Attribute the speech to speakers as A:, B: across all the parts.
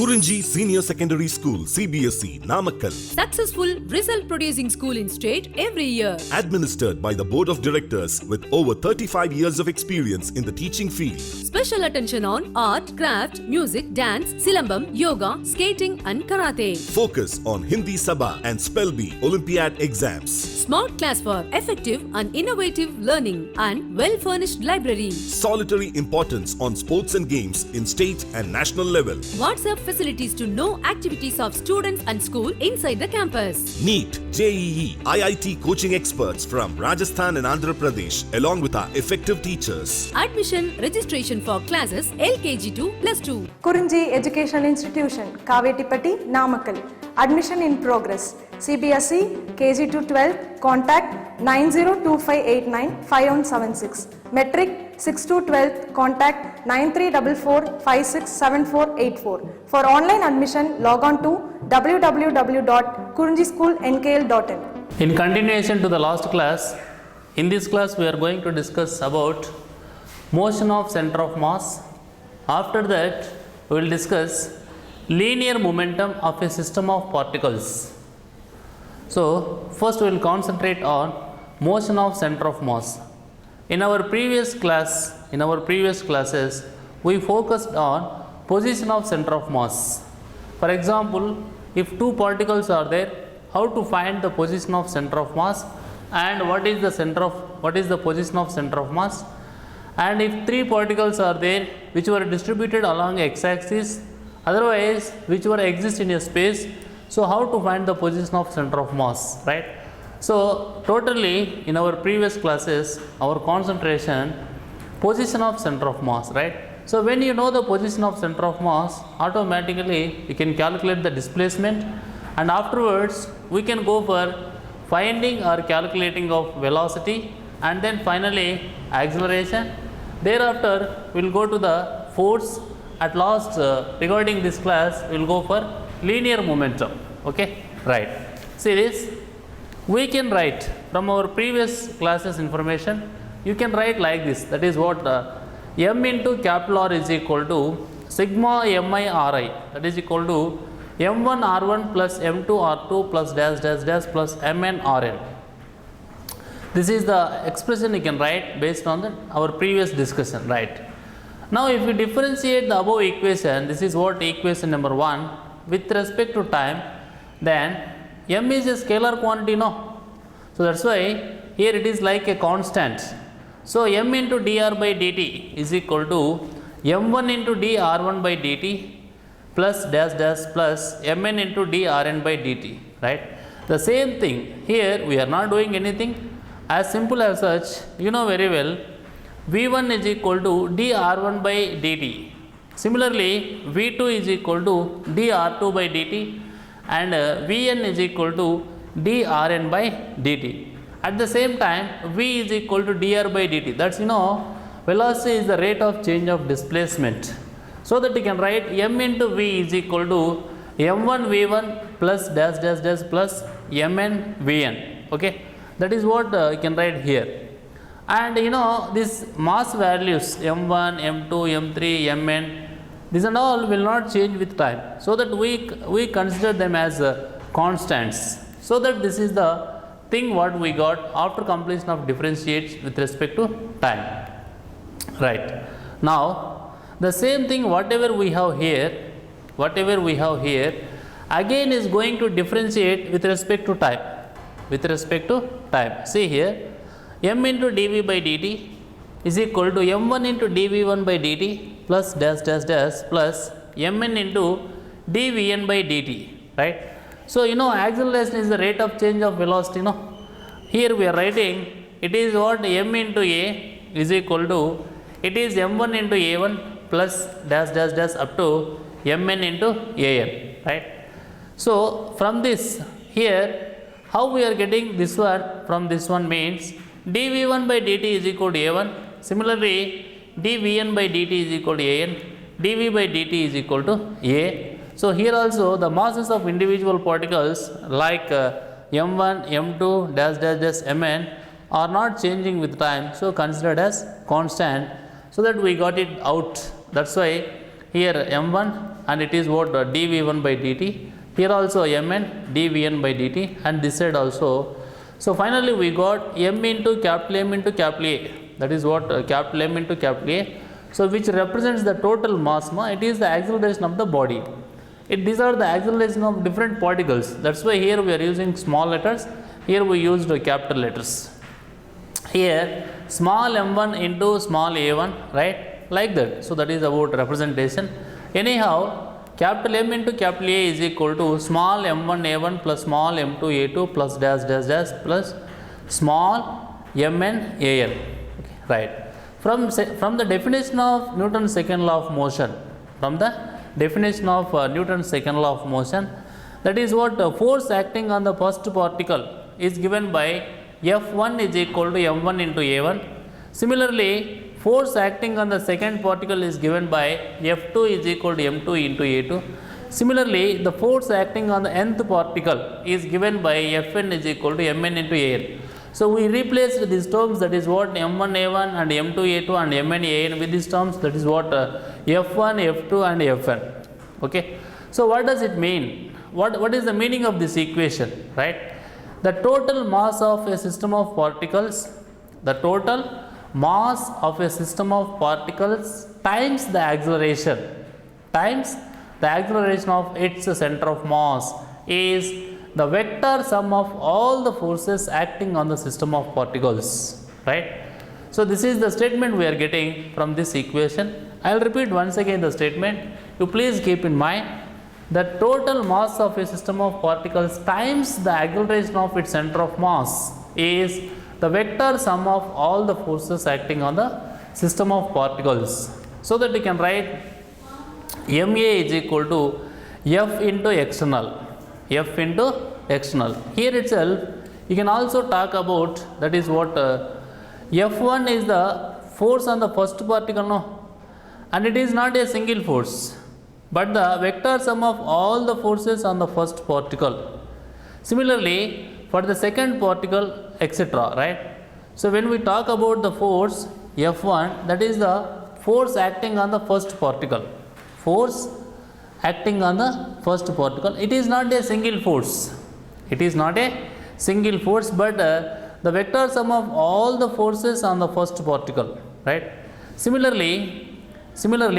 A: Kurinji Senior Secondary School, CBSE, Namakkal.
B: Successful result producing school in state every year.
A: Administered by the Board of Directors with over 35 years of experience in the teaching field.
B: Special attention on art, craft, music, dance, silambam, yoga, skating and karate.
A: Focus on Hindi Sabha and Spell Bee Olympiad exams.
B: Smart class for effective and innovative learning and well-furnished library.
A: Solitary importance on sports and games in state and national level.
B: WhatsApp facilities to know activities of students and school inside the campus.
A: NEET, JEE, IIT coaching experts from Rajasthan and Andhra Pradesh along with our effective teachers.
B: Admission registration for classes LKG to +2.
C: Kurinji Educational Institution, Kavetipatti, Namakkal. Admission in progress. CBSE, KG to 12, contact 9025895176. Metric 6 to 12, contact 9344567484. For online admission, log on to www.kurinjischoolnkl.in.
D: In continuation to the last class, in this class we are going to discuss about motion of center of mass. After that, we will discuss linear momentum of a system of particles. So, first we will concentrate on motion of center of mass. In our previous classes, we focused on position of center of mass. For example, if two particles are there, how to find the position of center of mass and what is the position of center of mass, and if three particles are there which were distributed along x-axis, otherwise which were exist in a space, so how to find the position of center of mass, right? So totally in our previous classes, our concentration position of center of mass, right? So when you know the position of center of mass, automatically you can calculate the displacement, and afterwards we can go for finding or calculating of velocity, and then finally acceleration. Thereafter we will go to the force. At last, regarding this class, we will go for linear momentum. Okay, right. See this, we can write from our previous classes information, you can write like this, that is what m into capital R is equal to sigma mi ri, that is equal to m1 r1 plus m2 r2 plus dash dash dash plus mn rn. This is the expression you can write based on our previous discussion, right? Now if we differentiate the above equation, this is what equation number 1 with respect to time, then m is a scalar quantity, no? So that's why here it is like a constant. So m into dr by dt is equal to m1 into dr1 by dt plus dash dash plus mn into drn by dt, right? The same thing here, we are not doing anything, as simple as such, you know very well, v1 is equal to dr1 by dt. Similarly, v2 is equal to dr2 by dt, and vn is equal to drn by dt. At the same time, v is equal to dr by dt. That's, you know, velocity is the rate of change of displacement. So that you can write m into v is equal to m1 v1 plus dash dash dash plus mn vn. Okay, that is what you can write here. And you know, these mass values m1, m2, m3, mn, these and all will not change with time, so that we consider them as constants. So that this is the thing what we got after completion of differentiates with respect to time, right? Now the same thing whatever we have here again is going to differentiate with respect to time, See here, m into dv by dt is equal to m1 into dv1 by dt plus dash dash dash plus mn into dvn by dt, right? So you know, acceleration is the rate of change of velocity, no? Here we are writing it is what m into a is equal to, it is m1 into a1 plus dash dash dash up to mn into an, right? So from this here, how we are getting this one from this one means dv1 by dt is equal to a1. Similarly, dvn by dt is equal to an, dv by dt is equal to a. So here also the masses of individual particles like m1, m2, dash dash dash mn are not changing with time, so considered as constant, so that we got it out. That's why here m1 and it is what dv1 by dt. Here also mn dvn by dt, and this side also. So finally we got m into capital M into capital A, that is what capital M into capital A. So which represents the total mass. It is the acceleration of the body. These are the acceleration of different particles. That's why here we are using small letters. Here we used capital letters. Here small m1 into small a1, right? Like that. So that is about representation. Anyhow, capital M into capital A is equal to small m1 a1 plus small m2 a2 plus dash dash dash plus small mn an. Okay, right. From the definition of Newton's second law of motion, that is what force acting on the first particle is given by F1 is equal to m1 into a1. Similarly, force acting on the second particle is given by F2 is equal to m2 into a2. Similarly, the force acting on the nth particle is given by Fn is equal to mn into an. So we replaced these terms, that is what m1 a1 and m2 a2 and mn an with these terms, that is what F1, F2 and Fn. Okay. So what does it mean? What is the meaning of this equation, right? The total mass of a system of particles, times the acceleration of its center of mass is the vector sum of all the forces acting on the system of particles, right? So this is the statement we are getting from this equation. I will repeat once again the statement. You please keep in mind the total mass of a system of particles times the acceleration of its center of mass is the vector sum of all the forces acting on the system of particles. So that we can write ma is equal to F into external. Here itself you can also talk about, that is what F1 is the force on the first particle, no? And it is not a single force, but the vector sum of all the forces on the first particle. Similarly, for the second particle, etc., right? So when we talk about the force F1, that is the force acting on the first particle. It is not a single force. But the vector sum of all the forces on the first particle, right? Similarly,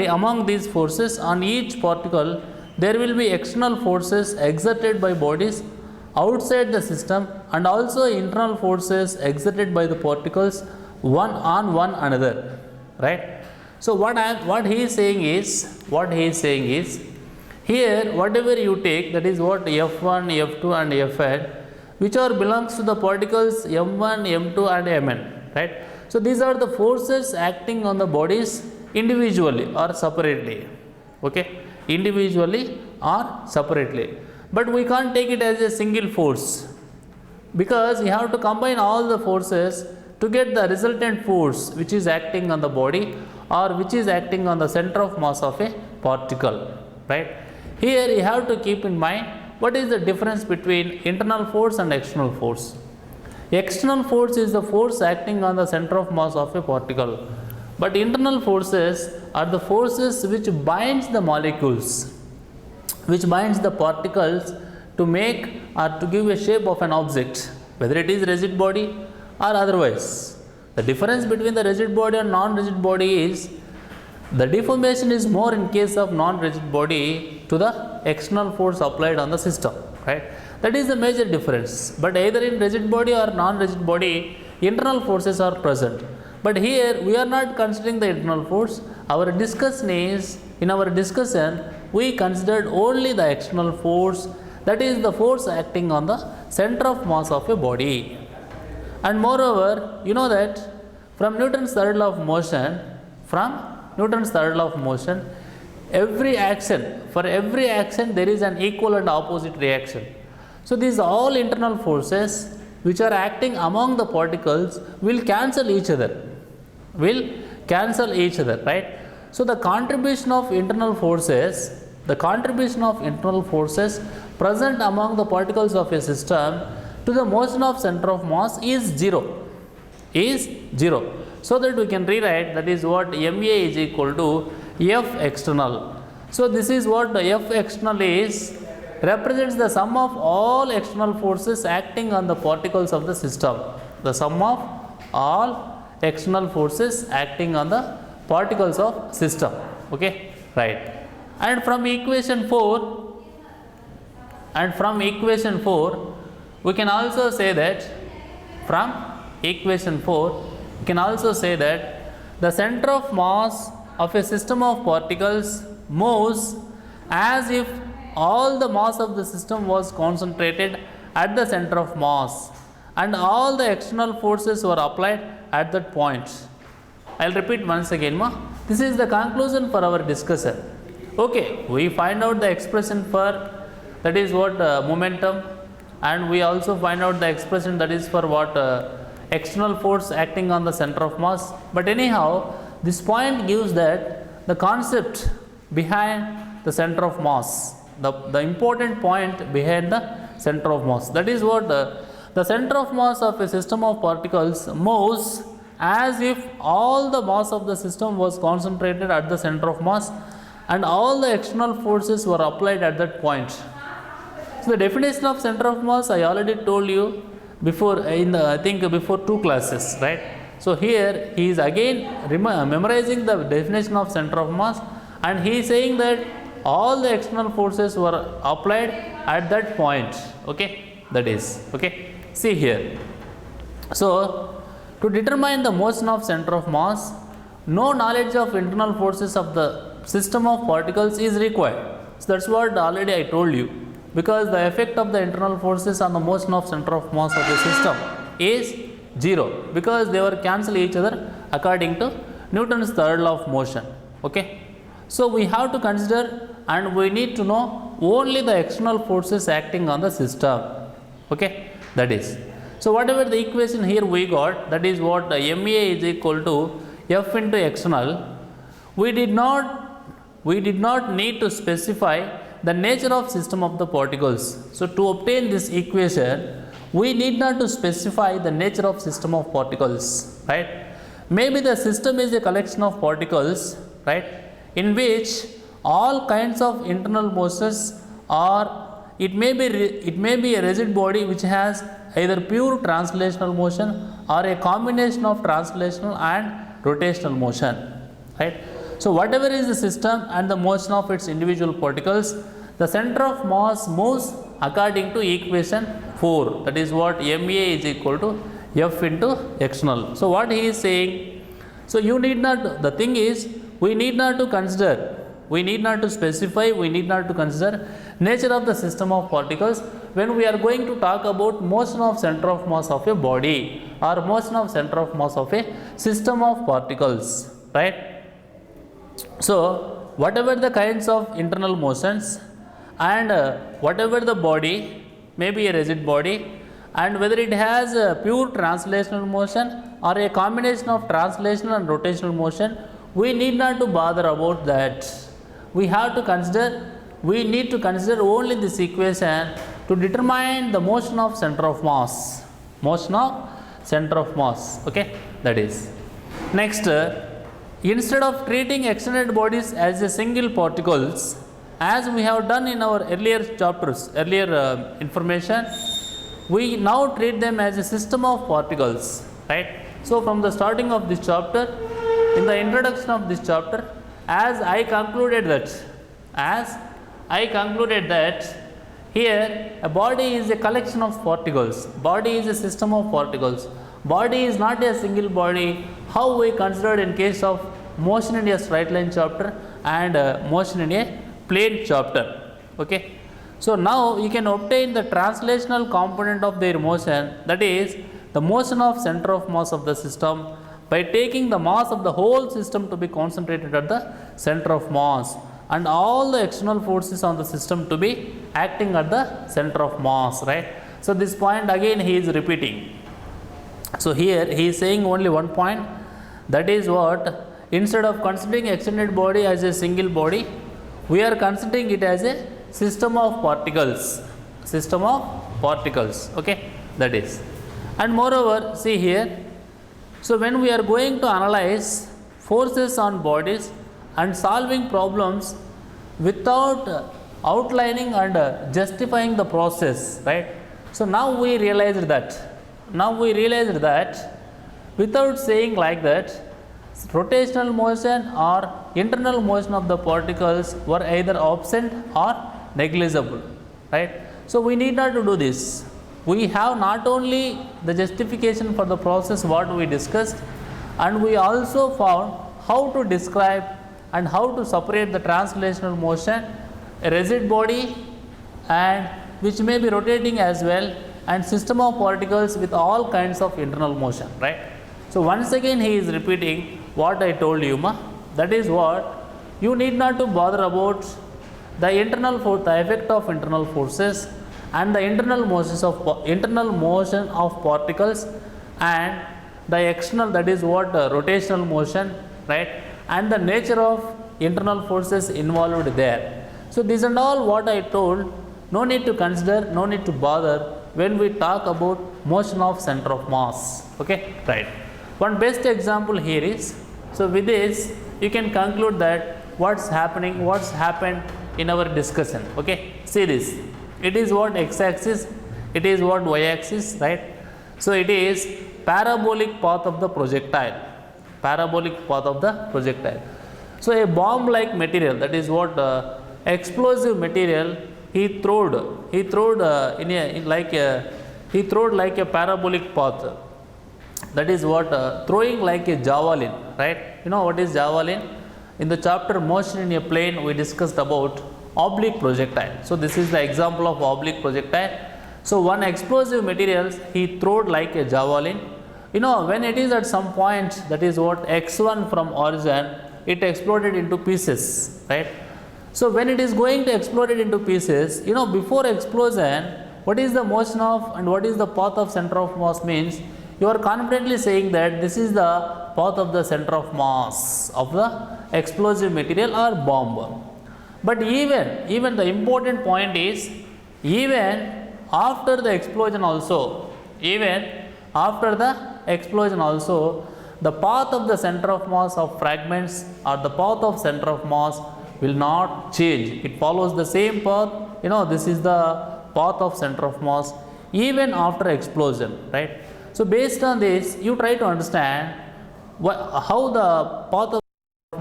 D: among these forces on each particle, there will be external forces exerted by bodies outside the system and also internal forces exerted by the particles one on one another, right? So what he is saying is here whatever you take, that is what F1, F2 and Fn, which are belongs to the particles m1, m2 and mn, right? So these are the forces acting on the bodies individually or separately, okay, but we can't take it as a single force, because you have to combine all the forces to get the resultant force which is acting on the body or which is acting on the center of mass of a particle, right? Here you have to keep in mind what is the difference between internal force and external force. External force is the force acting on the center of mass of a particle, but internal forces are the forces which binds the molecules, which binds the particles to make or to give a shape of an object, whether it is rigid body or otherwise. The difference between the rigid body and non-rigid body is the deformation is more in case of non-rigid body to the external force applied on the system, right? That is the major difference. But either in rigid body or non-rigid body, internal forces are present. But here we are not considering the internal force. Our discussion is, in our discussion, we considered only the external force, that is the force acting on the center of mass of a body. And moreover, you know that from Newton's third law of motion, every action, for every action there is an equal and opposite reaction. So these all internal forces which are acting among the particles will cancel each other, right? So the contribution of internal forces present among the particles of a system to the motion of center of mass is zero. So that we can rewrite, that is what ma is equal to F external. So this is what the F external is, represents the sum of all external forces acting on the particles of the system. The sum of all external forces acting on the particles of system. Okay, right. And from equation 4, we can also say that the center of mass of a system of particles moves as if all the mass of the system was concentrated at the center of mass and all the external forces were applied at that point. I will repeat once again. This is the conclusion for our discussion. Okay, we find out the expression for, that is what, momentum, and we also find out the expression that is for what, external force acting on the center of mass. But anyhow, this point gives that the concept behind the center of mass, the important point behind the center of mass, that is what, the center of mass of a system of particles moves as if all the mass of the system was concentrated at the center of mass and all the external forces were applied at that point. So the definition of center of mass I already told you before, I think before 2 classes, right? So here he is again memorizing the definition of center of mass, and he is saying that all the external forces were applied at that point. Okay, that is, okay. See here. So to determine the motion of center of mass, no knowledge of internal forces of the system of particles is required. So that's what already I told you, because the effect of the internal forces on the motion of center of mass of the system is 0, because they were cancel each other according to Newton's third law of motion. Okay, so we have to consider and we need to know only the external forces acting on the system. Okay, that is. So whatever the equation here we got, that is what, the MA is equal to F into external. We did not need to specify the nature of system of the particles. So to obtain this equation, we need not to specify the nature of system of particles, right? Maybe the system is a collection of particles, right, in which all kinds of internal motions, or it may be a rigid body which has either pure translational motion or a combination of translational and rotational motion, right? So whatever is the system and the motion of its individual particles, the center of mass moves according to equation 4, that is what, MA is equal to F into external. So what he is saying, so you need not, the thing is, we need not to consider, we need not to specify, we need not to consider nature of the system of particles when we are going to talk about motion of center of mass of a body or motion of center of mass of a system of particles, right? So whatever the kinds of internal motions and whatever the body, may be a rigid body, and whether it has a pure translational motion or a combination of translational and rotational motion, we need not to bother about that. We have to consider, we need to consider only this equation to determine the motion of center of mass, motion of center of mass. Okay, that is. Next, instead of treating extended bodies as a single particles, as we have done in our earlier chapters, earlier information, we now treat them as a system of particles, right? So from the starting of this chapter, in the introduction of this chapter, as I concluded that here a body is a collection of particles, body is a system of particles, body is not a single body, how we considered in case of motion in a straight line chapter and motion in a plane chapter. Okay, so now you can obtain the translational component of their motion, that is the motion of center of mass of the system, by taking the mass of the whole system to be concentrated at the center of mass and all the external forces on the system to be acting at the center of mass, right? So this point again he is repeating. So here he is saying only one point, that is what, instead of considering extended body as a single body, we are considering it as a system of particles, okay, that is. And moreover, see here, so when we are going to analyze forces on bodies and solving problems without outlining and justifying the process, right? So now we realized that without saying like that, rotational motion or internal motion of the particles were either absent or negligible, right? So we need not to do this. We have not only the justification for the process what we discussed, and we also found how to describe and how to separate the translational motion, a rigid body and which may be rotating as well, and system of particles with all kinds of internal motion, right? So once again he is repeating what I told you, that is what you need not to bother about the internal force, the effect of internal forces and the internal motion of particles, and the external, that is what rotational motion, right, and the nature of internal forces involved there. So these and all what I told, no need to consider, no need to bother when we talk about motion of center of mass. Okay, right. One best example here is, so with this you can conclude that what's happened in our discussion. Okay, see this, it is what x-axis, it is what y-axis, right? So it is parabolic path of the projectile, So a bomb like material, that is what explosive material, he throwed like a parabolic path, that is what throwing like a javelin, right? You know what is javelin? In the chapter motion in a plane we discussed about oblique projectile. So this is the example of oblique projectile. So one explosive materials he throwed like a javelin. You know, when it is at some point, that is what x1 from origin, it exploded into pieces, right? So when it is going to explode it into pieces, you know, before explosion, what is the motion of and what is the path of center of mass means, you are confidently saying that this is the path of the center of mass of the explosive material or bomb. But even the important point is, even after the explosion also, the path of the center of mass of fragments or the path of center of mass will not change. It follows the same path. You know, this is the path of center of mass even after explosion, right? So based on this, you try to understand how the path of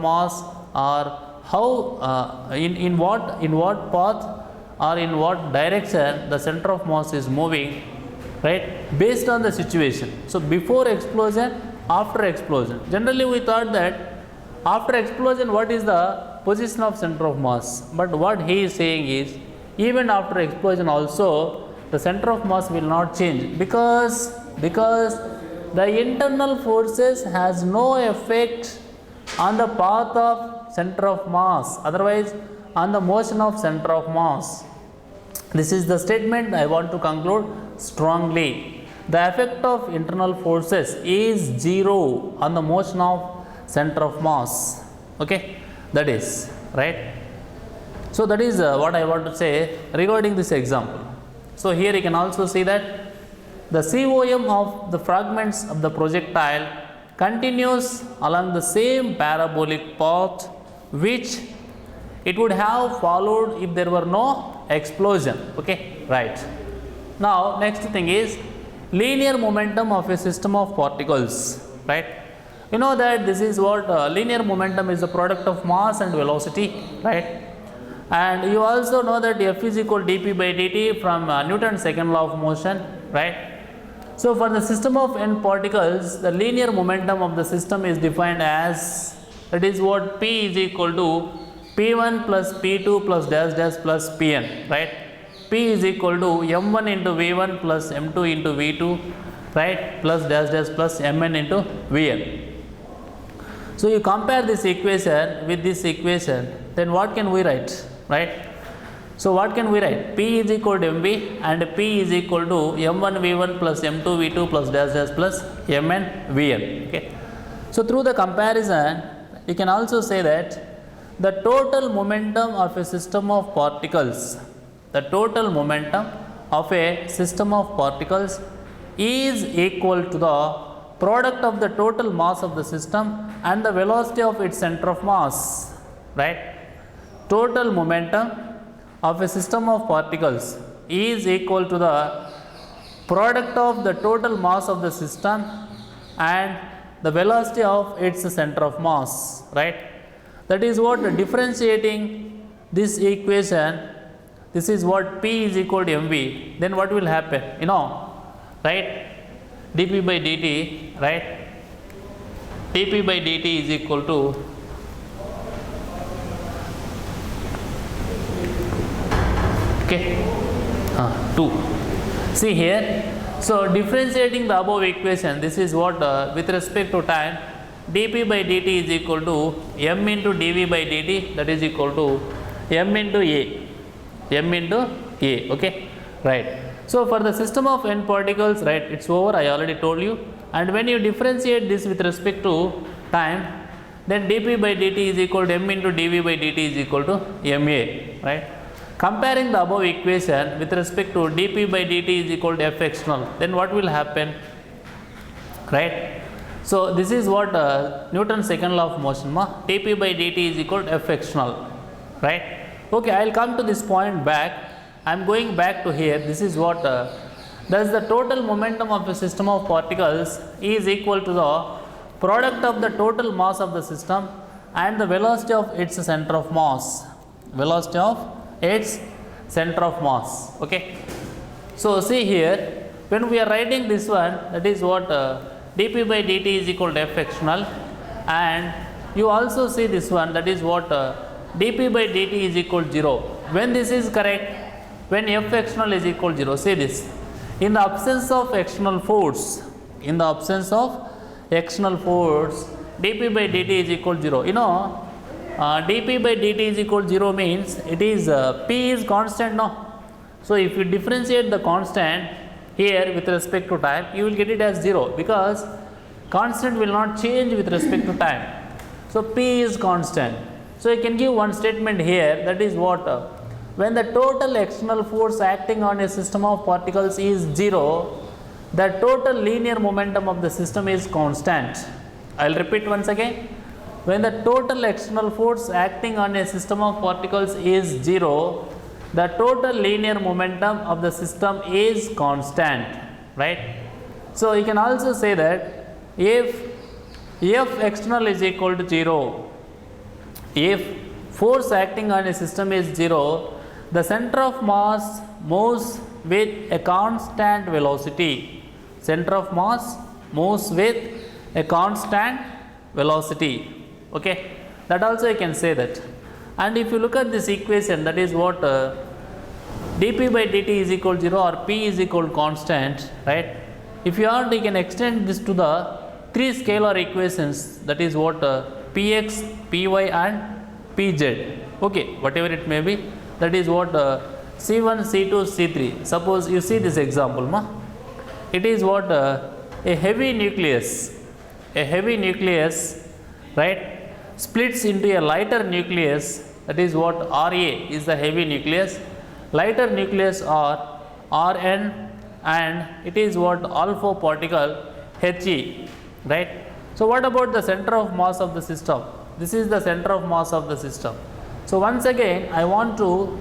D: mass, or how in what path or in what direction the center of mass is moving, right, based on the situation. So before explosion, after explosion. Generally we thought that after explosion what is the position of center of mass, but what he is saying is, even after explosion also the center of mass will not change, because the internal forces has no effect on the path of center of mass, otherwise on the motion of center of mass. This is the statement I want to conclude strongly. The effect of internal forces is zero on the motion of center of mass. Okay, that is right. So that is what I want to say regarding this example. So here you can also see that the COM of the fragments of the projectile continues along the same parabolic path which it would have followed if there were no explosion. Okay, right. Now next thing is linear momentum of a system of particles, right? You know that this is what linear momentum is the product of mass and velocity, right? And you also know that F is equal dp by dt from Newton's second law of motion, right? So for the system of n particles, the linear momentum of the system is defined as, that is what P is equal to P1 plus P2 plus dash dash plus Pn, right? P is equal to m1 into v1 plus m2 into v2, right, plus dash dash plus mn into vn. So you compare this equation with this equation, then what can we write, right? So what can we write? P is equal to mv and P is equal to m1 v1 plus m2 v2 plus dash dash plus mn vn. Okay. So through the comparison, you can also say that the total momentum of a system of particles, is equal to the product of the total mass of the system and the velocity of its center of mass, right? total momentum of a system of particles is equal to the product of the total mass of the system and the velocity of its center of mass, right? That is what differentiating this equation, this is what P is equal to mv, then what will happen, you know, right? dp by dt, right? dp by dt is equal to okay 2. See here, so differentiating the above equation, this is what with respect to time, dp by dt is equal to m into dv by dt, that is equal to m into a, okay, right? So for the system of n particles, right, it's over, I already told you. And when you differentiate this with respect to time, then dp by dt is equal to m into dv by dt is equal to ma, right? Comparing the above equation with respect to dp by dt is equal to f external, then what will happen, right? So this is what Newton's second law of motion, dp by dt is equal to f external, right? Okay, I will come to this point back. I am going back to here. This is what thus the total momentum of a system of particles is equal to the product of the total mass of the system and the velocity of its center of mass, velocity of its center of mass, okay? So see here, when we are writing this one, that is what dp by dt is equal to f external, and you also see this one, that is what dp by dt is equal to 0. When this is correct, when f external is equal to 0, see this, in the absence of external force, in the absence of external force, dp by dt is equal to 0, you know, dp by dt is equal to 0 means it is p is constant, no? So if you differentiate the constant here with respect to time, you will get it as 0 because constant will not change with respect to time. So p is constant. So you can give one statement here, that is what when the total external force acting on a system of particles is 0, the total linear momentum of the system is constant. I will repeat once again. When the total external force acting on a system of particles is 0, the total linear momentum of the system is constant, right? So you can also say that if f external is equal to 0, if force acting on a system is 0, the center of mass moves with a constant velocity. Center of mass moves with a constant velocity, okay? That also you can say that. And if you look at this equation, that is what dp by dt is equal to 0 or p is equal to constant, right? If you want, you can extend this to the 3 scalar equations, that is what px, py and pz, okay, whatever it may be, that is what c1, c2, c3. Suppose you see this example, it is what a heavy nucleus, right, splits into a lighter nucleus, that is what Ra is the heavy nucleus, lighter nucleus are Rn, and it is what alpha particle He, right? So what about the center of mass of the system? This is the center of mass of the system. So once again I want to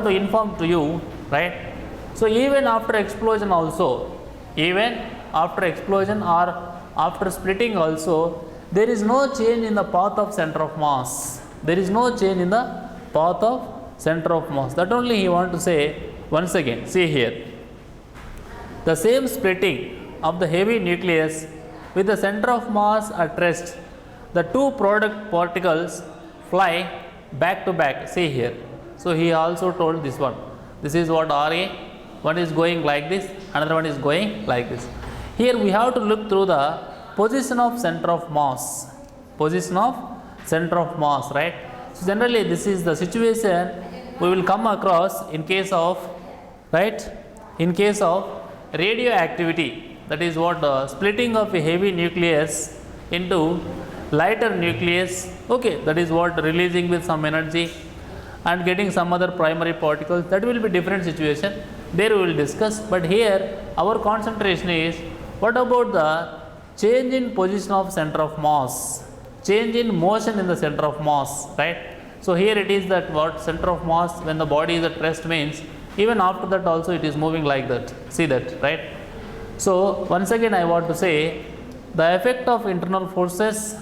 D: inform to you, right? So even after explosion also, even after explosion or after splitting also, there is no change in the path of center of mass. There is no change in the path of center of mass. That only he want to say once again. See here, the same splitting of the heavy nucleus with the center of mass at rest, the two product particles fly back to back. See here. So he also told this one. This is what Ra, one is going like this, another one is going like this. Here we have to look through the position of center of mass, position of center of mass, right? So generally this is the situation we will come across in case of, right, in case of radioactivity, that is what splitting of a heavy nucleus into lighter nucleus, okay, that is what releasing with some energy and getting some other primary particles, that will be different situation, there we will discuss. But here our concentration is what about the change in position of center of mass, change in motion in the center of mass, right? So here it is that what center of mass when the body is at rest means even after that also it is moving like that. See that, right? So once again I want to say the effect of internal forces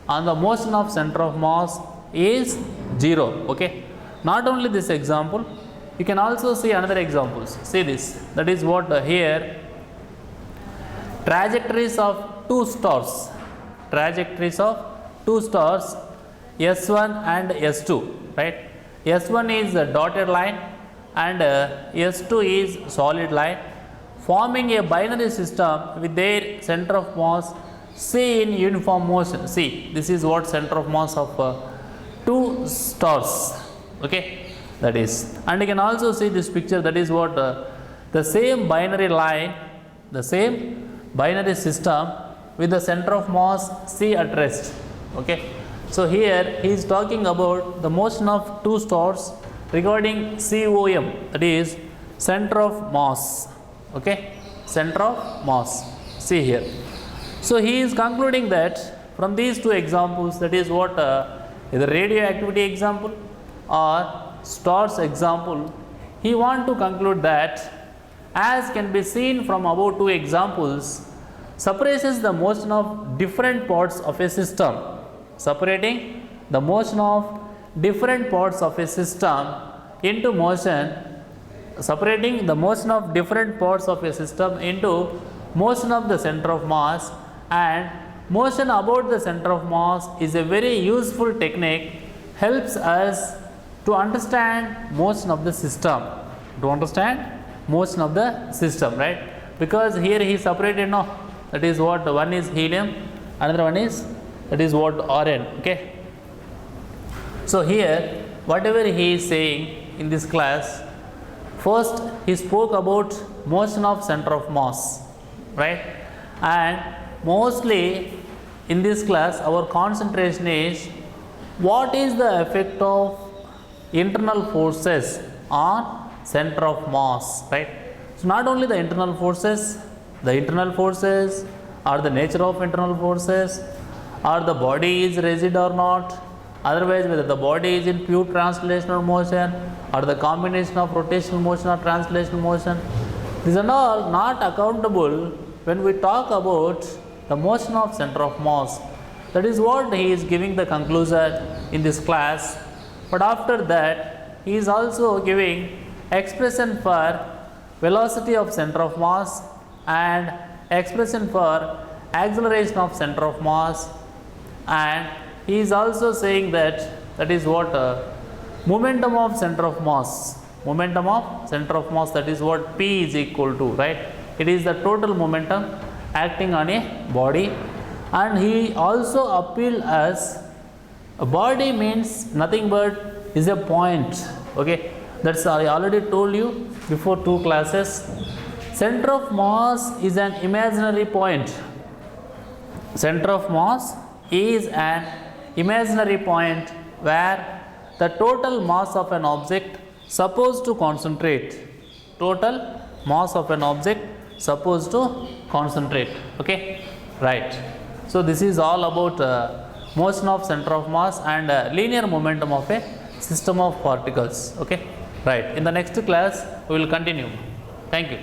D: on the motion of center of mass is 0. Okay. Not only this example, you can also see another examples. See this. That is what here trajectories of two stars. Trajectories of two stars S1 and S2, right? S1 is a dotted line and S2 is solid line, forming a binary system with their center of mass C in uniform motion. See, this is what center of mass of two stars. Okay, that is, and you can also see this picture. That is what the same binary line, the same binary system with the center of mass C at rest. Okay, so here he is talking about the motion of two stars regarding COM, that is center of mass. Okay, center of mass. See here. So he is concluding that from these two examples, that is what either radioactivity example or stars example, he want to conclude that as can be seen from above two examples, separates the motion of different parts of a system, separating the motion of different parts of a system into motion, separating the motion of different parts of a system into motion of the center of mass, and motion about the center of mass is a very useful technique, helps us to understand motion of the system, right? Because here he separated, no, that is what one is helium, another one is, that is what Rn. Okay, so here whatever he is saying in this class, first he spoke about motion of center of mass, right? And mostly in this class our concentration is what is the effect of internal forces on center of mass, right? So not only the internal forces or the nature of internal forces, or the body is rigid or not, otherwise whether the body is in pure translational motion or the combination of rotational motion or translational motion, these are all not accountable when we talk about the motion of center of mass. That is what he is giving the conclusion in this class. But after that he is also giving expression for velocity of center of mass and expression for acceleration of center of mass, and he is also saying that is what momentum of center of mass, that is what P is equal to, right? It is the total momentum acting on a body. And he also appealed as a body means nothing but is a point. Okay, that's I already told you before two classes. Center of mass is an imaginary point. Center of mass is an imaginary point where the total mass of an object supposed to concentrate. Total mass of an object supposed to concentrate. Okay, right. So this is all about motion of center of mass and linear momentum of a system of particles. Okay, right. In the next class we will continue. Thank you.